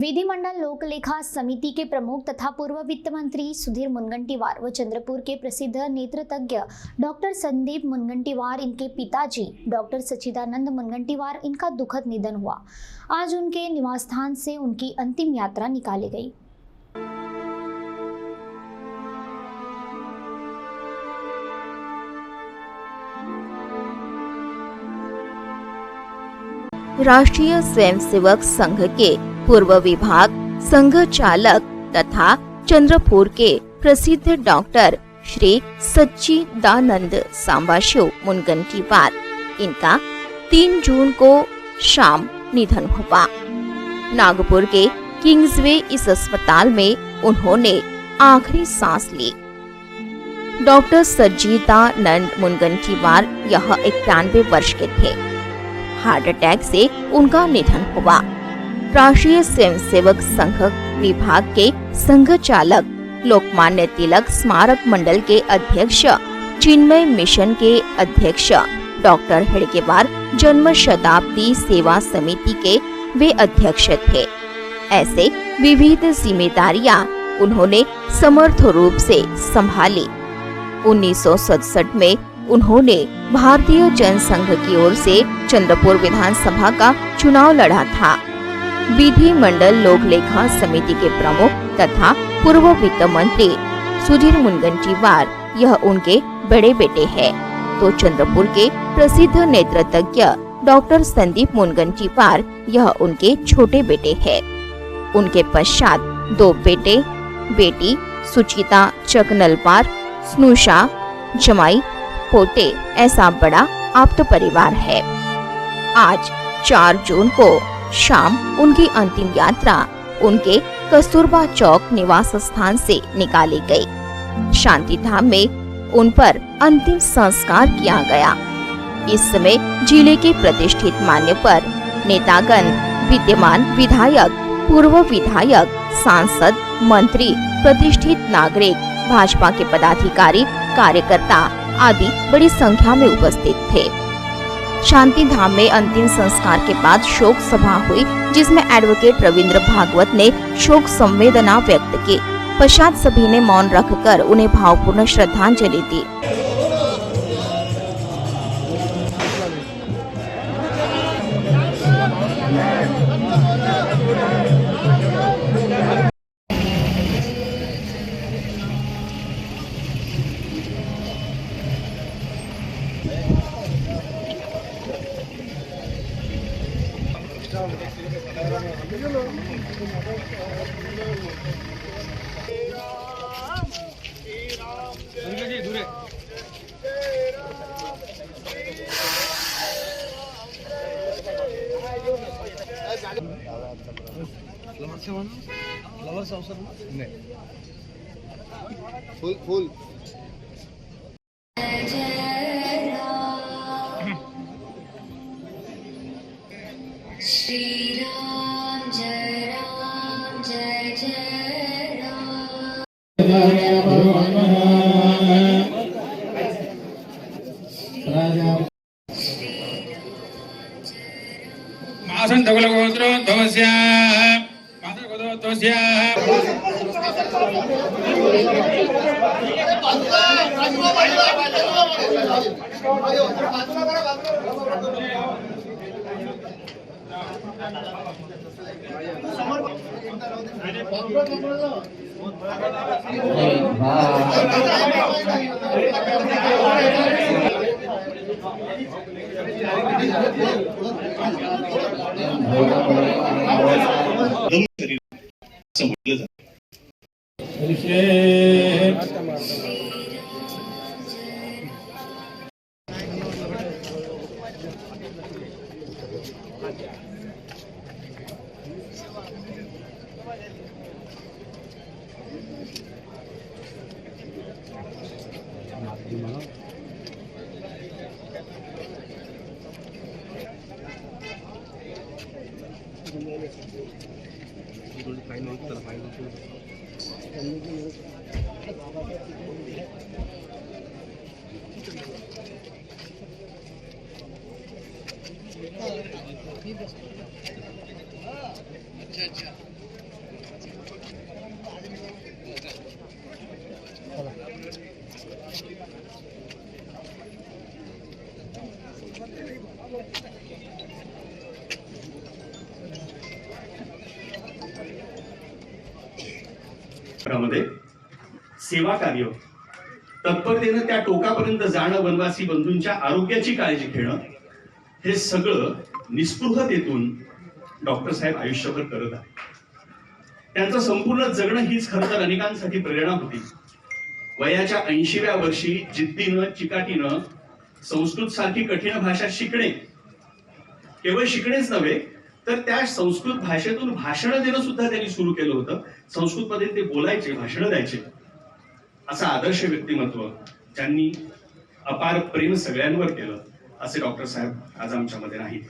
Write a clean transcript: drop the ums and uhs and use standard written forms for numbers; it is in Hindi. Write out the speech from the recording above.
विधिमंडल लोक लेखा समिति के प्रमुख तथा पूर्व वित्त मंत्री सुधीर मुनगंटीवार व चंद्रपुर के प्रसिद्ध नेत्रतज्ञ डॉक्टर संदीप मुनगंटीवार इनके पिताजी डॉक्टर सच्चिदानंद मुनगंटीवार इनका दुखद निधन हुआ। आज उनके निवास स्थान से उनकी अंतिम यात्रा निकाली गई। राष्ट्रीय स्वयंसेवक संघ के पूर्व विभाग संघ चालक तथा चंद्रपुर के प्रसिद्ध डॉक्टर श्री सच्चिदानंद सांबाशिव मुनगंटीवार इनका 3 जून को शाम निधन हुआ। नागपुर के किंग्सवे इस अस्पताल में उन्होंने आखिरी सांस ली। डॉक्टर सच्चिदानंद मुनगंटीवार यह 91 वर्ष के थे। हार्ट अटैक से उनका निधन हुआ। राष्ट्रीय स्वयंसेवक संघ विभाग के संघ चालक, लोकमान्य तिलक स्मारक मंडल के अध्यक्ष, चिन्मय मिशन के अध्यक्ष डॉक्टर हेडगेवार जन्म शताब्दी सेवा समिति के वे अध्यक्ष थे। ऐसे विविध जिम्मेदारियां उन्होंने समर्थ रूप से संभाली। 1967 में उन्होंने भारतीय जनसंघ की ओर से चंद्रपुर विधानसभा का चुनाव लड़ा था। विधि मंडल लोक लेखा समिति के प्रमुख तथा पूर्व वित्त मंत्री सुधीर मुनगंटीवार यह उनके बड़े बेटे हैं, तो चंद्रपुर के प्रसिद्ध नेत्रतज्ञ डॉक्टर संदीप मुनगंटीवार यह उनके छोटे बेटे हैं। उनके पश्चात 2 बेटे बेटी सुचिता चकनलपार, स्नुषा, जमाई, पोते ऐसा बड़ा आप्त परिवार है। आज 4 जून को शाम उनकी अंतिम यात्रा उनके कस्तूरबा चौक निवास स्थान से निकाली गई। शांति धाम में उन पर अंतिम संस्कार किया गया। इस समय जिले के प्रतिष्ठित मान्य पर नेतागण, विद्यमान विधायक, पूर्व विधायक, सांसद, मंत्री, प्रतिष्ठित नागरिक, भाजपा के पदाधिकारी, कार्यकर्ता आदि बड़ी संख्या में उपस्थित थे। शांति धाम में अंतिम संस्कार के बाद शोक सभा हुई, जिसमें एडवोकेट रविंद्र भागवत ने शोक संवेदना व्यक्त की। पश्चात सभी ने मौन रखकर उन्हें भावपूर्ण श्रद्धांजलि दी। फूल श्री राम जय राम। मासन धगलगोत्रो धवस्याः मातृगोत्रोस्याः अच्छा मध्ये सेवा कार्य, तत्परतेनं त्या टोकापर्यंत जाणं, वनवासी बंधूंच्या आरोग्याची काळजी घेणं, हे सगळं निस्पृहतेतून डॉक्टर साहेब आयुष्यभर करत आहेत. त्यांचं संपूर्ण जगणं हीच खरं तर अनेकांसाठी प्रेरणा होती. वयाच्या 80व्या वर्षी जिद्दीनं, चिकाटीनं संस्कृत सारखी कठीण भाषा शिकणे, केवळ शिकणेच नव्हे तर त्या संस्कृत भाषेतून भाषण देणं सुद्धा त्यांनी सुरू केलं होतं. संस्कृतमध्ये ते बोलायचे, भाषण द्यायचे. असं आदर्श व्यक्तिमत्व ज्यांनी अपार प्रेम सगळ्यांवर केलं, असे डॉक्टर साहेब आज आमच्यामध्ये नाहीत.